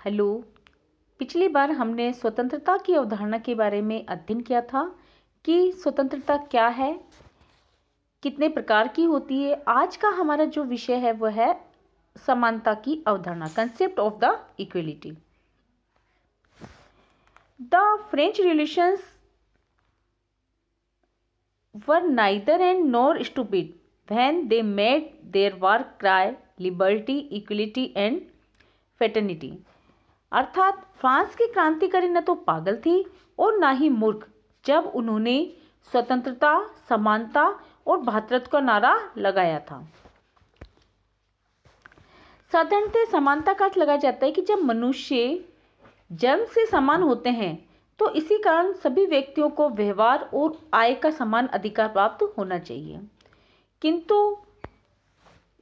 Hello. पिछली बार हमने स्वतंत्रता की अवधारणा के बारे में अध्ययन किया था कि स्वतंत्रता क्या है, कितने प्रकार की होती है। आज का हमारा जो विषय है वह है समानता की अवधारणा, concept of the equality. The French revolutions were neither and nor stupid when they made their war cry liberty, equality and fraternity. अर्थात फ्रांस की क्रांतिकारी न तो पागल थी और ना ही मूर्ख जब उन्होंने स्वतंत्रता, समानता और भ्रातृत्व का नारा लगाया था। साधारणतः समानता का अर्थ लगाया जाता है कि जब मनुष्य जन्म से समान होते हैं तो इसी कारण सभी व्यक्तियों को व्यवहार और आय का समान अधिकार प्राप्त होना चाहिए। किंतु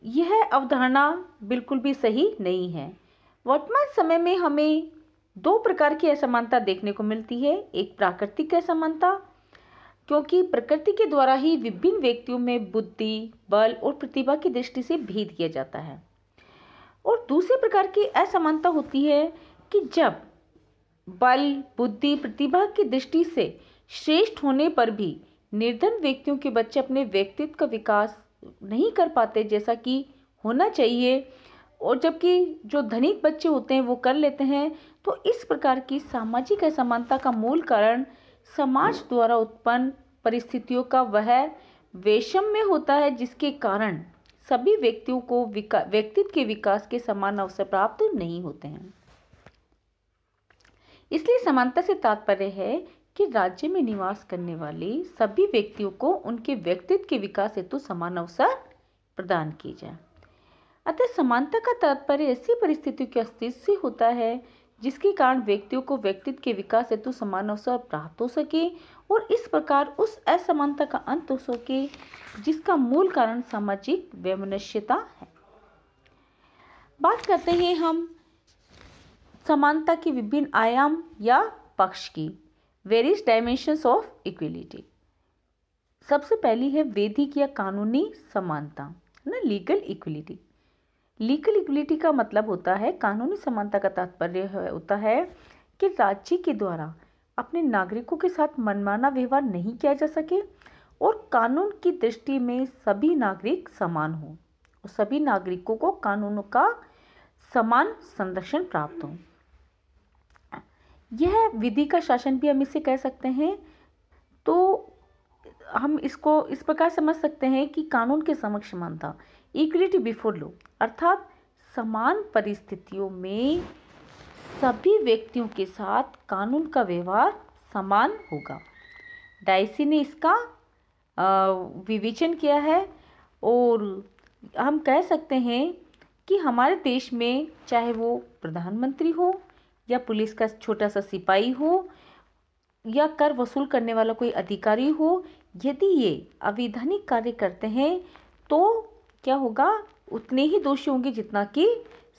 यह अवधारणा बिल्कुल भी सही नहीं है। वर्तमान समय में हमें दो प्रकार की असमानता देखने को मिलती है। एक प्राकृतिक असमानता, क्योंकि प्रकृति के द्वारा ही विभिन्न व्यक्तियों में बुद्धि, बल और प्रतिभा की दृष्टि से भेद किया जाता है। और दूसरे प्रकार की असमानता होती है कि जब बल, बुद्धि, प्रतिभा की दृष्टि से श्रेष्ठ होने पर भी निर्धन व्यक्तियों के बच्चे अपने व्यक्तित्व का विकास नहीं कर पाते जैसा कि होना चाहिए, और जबकि जो धनिक बच्चे होते हैं वो कर लेते हैं। तो इस प्रकार की सामाजिक असमानता का मूल कारण समाज द्वारा उत्पन्न परिस्थितियों का वह वैषम्य होता है, जिसके कारण सभी व्यक्तियों को व्यक्तित्व के विकास के समान अवसर प्राप्त नहीं होते हैं। इसलिए समानता से तात्पर्य है कि राज्य में निवास करने वाले सभी व्यक्तियों को उनके व्यक्तित्व के विकास हेतु समान अवसर प्रदान किए जाए। अतः समानता का तात्पर्य ऐसी परिस्थितियों के अस्तित्व से होता है जिसके कारण व्यक्तियों को व्यक्तित्व के विकास हेतु समान अवसर प्राप्त हो सके और इस प्रकार उस असमानता का अंत हो सके जिसका मूल कारण सामाजिक वैमनस्यता है। बात करते हैं हम समानता के विभिन्न आयाम या पक्ष की, वेरियस डायमेंशंस ऑफ इक्वलिटी। सबसे पहली है वैधिक या कानूनी समानता, ना, लीगल इक्वलिटी। लीगल इक्वलिटी का मतलब होता है, कानूनी समानता का तात्पर्य होता है कि राज्य के द्वारा अपने नागरिकों के साथ मनमाना व्यवहार नहीं किया जा सके और कानून की दृष्टि में सभी नागरिक समान हो और सभी नागरिकों को कानूनों का समान संरक्षण प्राप्त हो। यह विधि का शासन भी हम इसे कह सकते हैं। तो हम इसको इस प्रकार समझ सकते हैं कि कानून के समक्ष समानता, इक्वलिटी बिफोर लॉ, अर्थात समान परिस्थितियों में सभी व्यक्तियों के साथ कानून का व्यवहार समान होगा। डाइसी ने इसका विवेचन किया है और हम कह सकते हैं कि हमारे देश में चाहे वो प्रधानमंत्री हो या पुलिस का छोटा सा सिपाही हो या कर वसूल करने वाला कोई अधिकारी हो, यदि ये अवैधानिक कार्य करते हैं तो क्या होगा, उतने ही दोषी होंगे जितना कि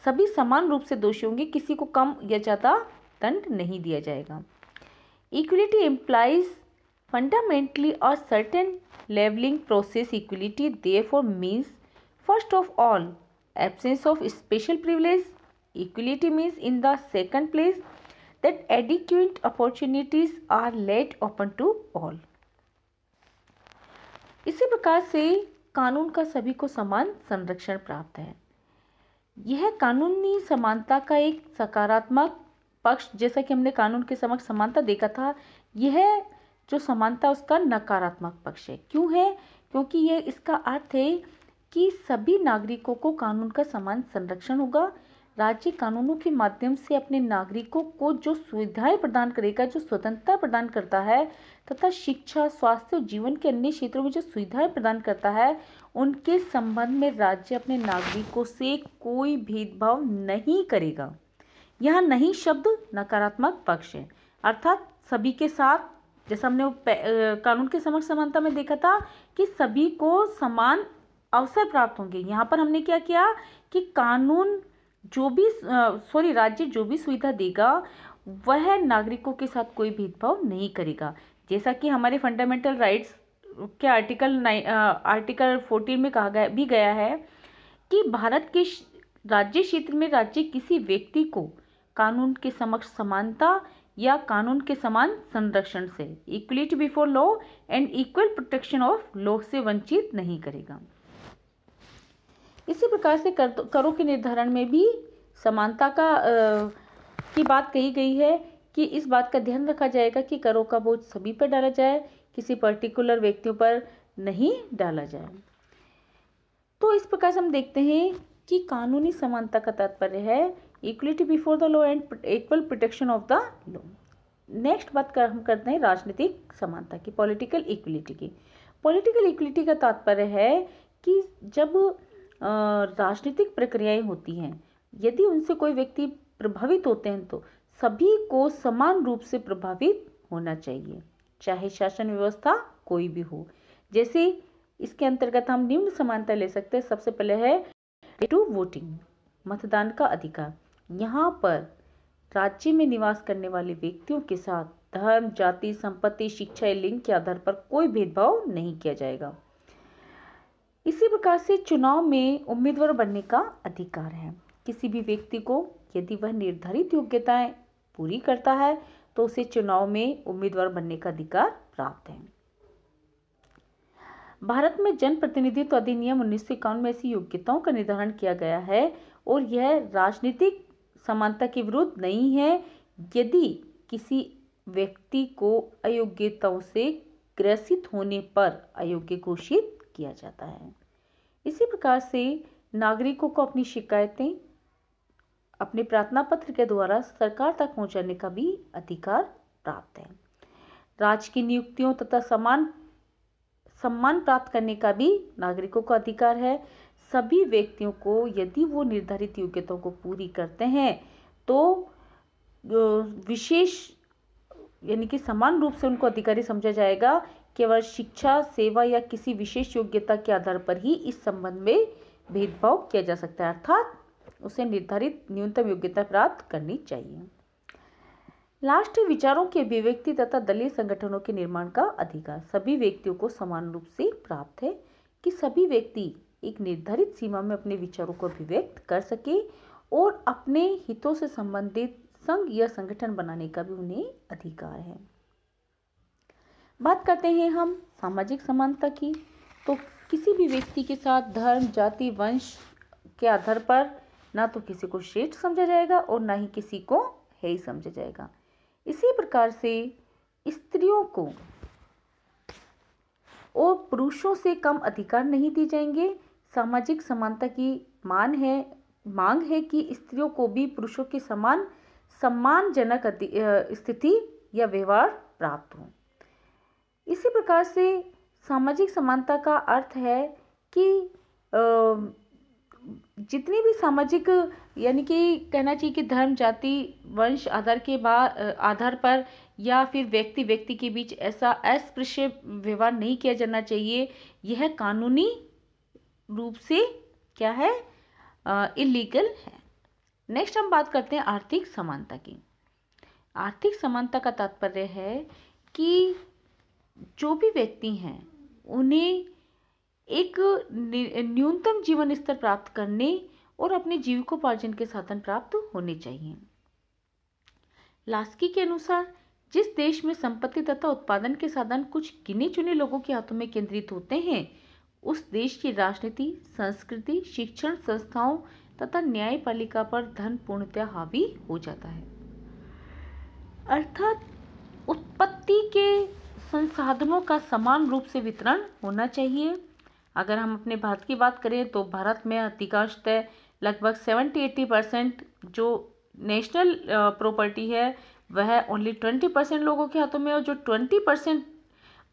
सभी समान रूप से दोषी होंगे, किसी को कम या ज़्यादा दंड नहीं दिया जाएगा। Equality implies fundamentally a certain levelling process. Equality therefore means first of all absence of special privilege. Equality means in the second place that adequate opportunities are laid open to all। इसी प्रकार से कानून का सभी को समान संरक्षण प्राप्त है। यह कानूनी समानता का एक सकारात्मक पक्ष, जैसा कि हमने कानून के समक्ष समानता देखा था, यह जो समानता उसका नकारात्मक पक्ष है। क्यों है? क्योंकि यह इसका अर्थ है कि सभी नागरिकों को कानून का समान संरक्षण होगा। राज्य कानूनों के माध्यम से अपने नागरिकों को जो सुविधाएं प्रदान करेगा, जो स्वतंत्रता प्रदान करता है तथा शिक्षा, स्वास्थ्य और जीवन के अन्य क्षेत्रों में जो सुविधाएं प्रदान करता है, उनके संबंध में राज्य अपने नागरिकों से कोई भेदभाव नहीं करेगा। यह नहीं शब्द नकारात्मक पक्ष है, अर्थात सभी के साथ, जैसा हमने कानून के समक्ष समानता में देखा था कि सभी को समान अवसर प्राप्त होंगे। यहाँ पर हमने क्या किया कि कानून राज्य जो भी सुविधा देगा वह नागरिकों के साथ कोई भेदभाव नहीं करेगा। जैसा कि हमारे फंडामेंटल राइट्स के आर्टिकल 14 में कहा गया है कि भारत के राज्य क्षेत्र में राज्य किसी व्यक्ति को कानून के समक्ष समानता या कानून के समान संरक्षण से, equality before law and equal protection of law से वंचित नहीं करेगा। इसी प्रकार से करों के निर्धारण में भी समानता की बात कही गई है कि इस बात का ध्यान रखा जाएगा कि करों का बोझ सभी पर डाला जाए, किसी पर्टिकुलर व्यक्तियों पर नहीं डाला जाए। तो इस प्रकार से हम देखते हैं कि कानूनी समानता का तात्पर्य है equality before the law and equal protection of the law. Next बात हम करते हैं राजनीतिक समानता की, पॉलिटिकल इक्वलिटी की। पॉलिटिकल इक्वलिटी का तात्पर्य है कि जब राजनीतिक प्रक्रियाएं होती हैं, यदि उनसे कोई व्यक्ति प्रभावित होते हैं तो सभी को समान रूप से प्रभावित होना चाहिए, चाहे शासन व्यवस्था कोई भी हो। जैसे इसके अंतर्गत हम निम्न समानता ले सकते हैं। सबसे पहले है टू वोटिंग, मतदान का अधिकार। यहाँ पर राज्य में निवास करने वाले व्यक्तियों के साथ धर्म, जाति, संपत्ति, शिक्षा या लिंग के आधार पर कोई भेदभाव नहीं किया जाएगा। इसी प्रकार से चुनाव में उम्मीदवार बनने का अधिकार है। किसी भी व्यक्ति को यदि वह निर्धारित योग्यताएं पूरी करता है तो उसे चुनाव में उम्मीदवार बनने का अधिकार प्राप्त है। भारत में जन प्रतिनिधित्व अधिनियम 1951 में ऐसी योग्यताओं का निर्धारण किया गया है और यह राजनीतिक समानता के विरुद्ध नहीं है यदि किसी व्यक्ति को अयोग्यताओं से ग्रसित होने पर अयोग्य घोषित किया जाता है। इसी प्रकार से नागरिकों को अपनी शिकायतें अपने प्रार्थना पत्र के द्वारा सरकार तक पहुंचाने का भी अधिकार प्राप्त है। राज्य की नियुक्तियों तथा सम्मान प्राप्त करने का भी नागरिकों को अधिकार है। सभी व्यक्तियों को यदि वो निर्धारित योग्यताओं को पूरी करते हैं तो विशेष यानी कि समान रूप से उनको अधिकारी समझा जाएगा। केवल शिक्षा, सेवा या किसी विशेष योग्यता के आधार पर ही इस संबंध में भेदभाव किया जा सकता है, अर्थात उसे निर्धारित न्यूनतम योग्यता प्राप्त करनी चाहिए। लास्ट, विचारों की अभिव्यक्ति तथा दलीय संगठनों के निर्माण का अधिकार। सभी व्यक्तियों को समान रूप से प्राप्त है कि सभी व्यक्ति एक निर्धारित सीमा में अपने विचारों को अभिव्यक्त कर सके और अपने हितों से संबंधित संघ या संगठन बनाने का भी उन्हें अधिकार है। बात करते हैं हम सामाजिक समानता की। तो किसी भी व्यक्ति के साथ धर्म, जाति, वंश के आधार पर ना तो किसी को श्रेष्ठ समझा जाएगा और ना ही किसी को है ही समझा जाएगा। इसी प्रकार से स्त्रियों को और पुरुषों से कम अधिकार नहीं दिए जाएंगे। सामाजिक समानता की मांग है कि स्त्रियों को भी पुरुषों के समान सम्मानजनक स्थिति या व्यवहार प्राप्त हो। इसी प्रकार से सामाजिक समानता का अर्थ है कि जितनी भी सामाजिक यानी कि कहना चाहिए कि धर्म, जाति, वंश आधार पर या फिर व्यक्ति के बीच ऐसा अस्पृश्य व्यवहार नहीं किया जाना चाहिए। यह कानूनी रूप से क्या है, इलीगल है। नेक्स्ट हम बात करते हैं आर्थिक समानता की। आर्थिक समानता का तात्पर्य है कि जो भी व्यक्ति हैं उन्हें एक न्यूनतम जीवन स्तर प्राप्त करने और अपने जीविकोपार्जन के साधन प्राप्त होने चाहिए। लास्की के अनुसार जिस देश में संपत्ति तथा उत्पादन के साधन कुछ गिने चुने लोगों के हाथों में केंद्रित होते हैं, उस देश की राजनीति, संस्कृति, शिक्षण संस्थाओं तथा न्यायपालिका पर धन पूर्णतया हावी हो जाता है। अर्थात उत्पत्ति के संसाधनों का समान रूप से वितरण होना चाहिए। अगर हम अपने भारत की बात करें तो भारत में अधिकांशतः लगभग 70-80% जो नेशनल प्रॉपर्टी है वह ओनली 20% लोगों के हाथों में, और जो 20%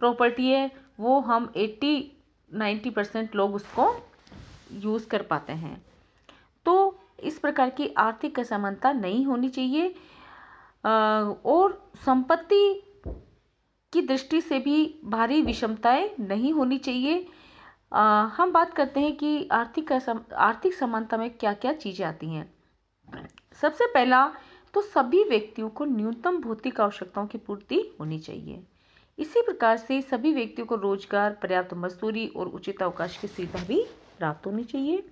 प्रॉपर्टी है वो हम 80-90% लोग उसको यूज़ कर पाते हैं। तो इस प्रकार की आर्थिक असमानता नहीं होनी चाहिए और संपत्ति की दृष्टि से भी भारी विषमताएं नहीं होनी चाहिए। हम बात करते हैं कि आर्थिक समानता में क्या क्या चीज़ें आती हैं। सबसे पहला तो सभी व्यक्तियों को न्यूनतम भौतिक आवश्यकताओं की पूर्ति होनी चाहिए। इसी प्रकार से सभी व्यक्तियों को रोजगार, पर्याप्त मजदूरी और उचित अवकाश की सुविधा भी प्राप्त होनी चाहिए।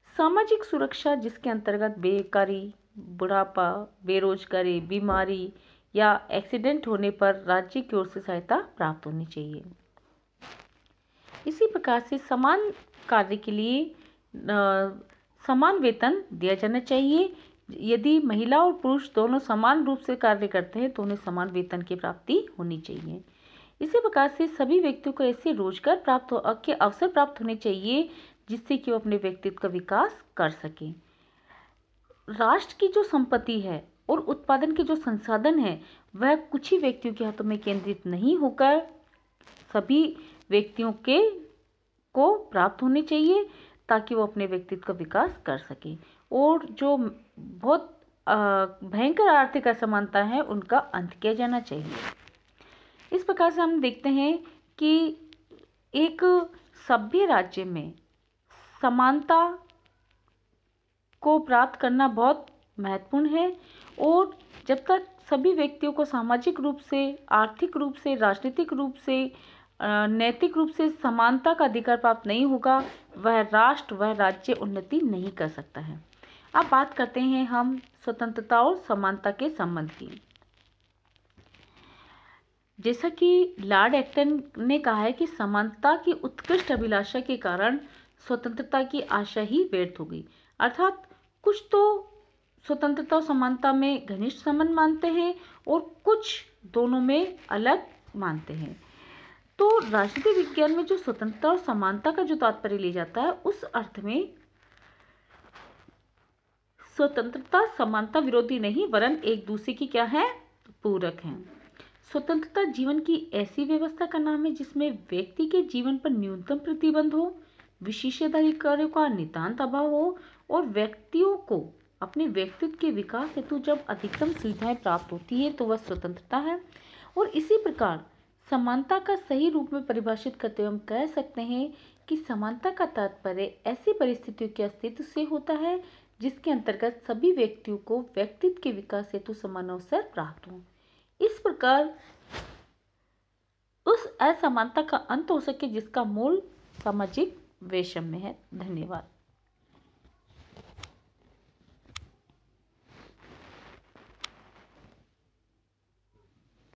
सामाजिक सुरक्षा, जिसके अंतर्गत बेकारी, बुढ़ापा, बेरोजगारी, बीमारी या एक्सीडेंट होने पर राज्य की ओर से सहायता प्राप्त होनी चाहिए। इसी प्रकार से समान कार्य के लिए समान वेतन दिया जाना चाहिए। यदि महिला और पुरुष दोनों समान रूप से कार्य करते हैं तो उन्हें समान वेतन की प्राप्ति होनी चाहिए। इसी प्रकार से सभी व्यक्तियों को ऐसे रोजगार प्राप्त के अवसर प्राप्त होने चाहिए जिससे कि वो अपने व्यक्तित्व का विकास कर सकें। राष्ट्र की जो संपत्ति है और उत्पादन के जो संसाधन हैं वह कुछ ही व्यक्तियों के हाथों में केंद्रित नहीं होकर सभी व्यक्तियों को प्राप्त होने चाहिए ताकि वो अपने व्यक्तित्व का विकास कर सकें और जो बहुत भयंकर आर्थिक असमानता है उनका अंत किया जाना चाहिए। इस प्रकार से हम देखते हैं कि एक सभ्य राज्य में समानता को प्राप्त करना बहुत महत्वपूर्ण है और जब तक सभी व्यक्तियों को सामाजिक रूप से, आर्थिक रूप से, राजनीतिक रूप से, नैतिक रूप से समानता का अधिकार प्राप्त नहीं होगा वह राष्ट्र, वह राज्य उन्नति नहीं कर सकता है। अब बात करते हैं हम स्वतंत्रता और समानता के संबंध की। जैसा कि लॉर्ड एक्टन ने कहा है कि समानता की उत्कृष्ट अभिलाषा के कारण स्वतंत्रता की आशा ही व्यर्थ हो गई। अर्थात कुछ तो स्वतंत्रता और समानता में घनिष्ठ संबंध मानते हैं और कुछ दोनों में अलग मानते हैं। तो राजनीति विज्ञान में जो स्वतंत्रता और समानता का जो तात्पर्य लिया जाता है उस अर्थ में स्वतंत्रता समानता विरोधी नहीं वरन एक दूसरे की क्या है, पूरक हैं। स्वतंत्रता जीवन की ऐसी व्यवस्था का नाम है जिसमें व्यक्ति के जीवन पर न्यूनतम प्रतिबंध हो, विशेषाधिकारों का नितांत अभाव हो और व्यक्तियों को अपने व्यक्तित्व के विकास हेतु जब अधिकतम सुविधाएं प्राप्त होती है तो वह स्वतंत्रता है। और इसी प्रकार समानता का सही रूप में परिभाषित करते हुए हम कह सकते हैं कि समानता का तात्पर्य ऐसी परिस्थितियों के अस्तित्व से होता है जिसके अंतर्गत सभी व्यक्तियों को व्यक्तित्व के विकास हेतु समान अवसर प्राप्त हो। इस प्रकार उस असमानता का अंत हो सके जिसका मूल सामाजिक वैषम्य है। धन्यवाद।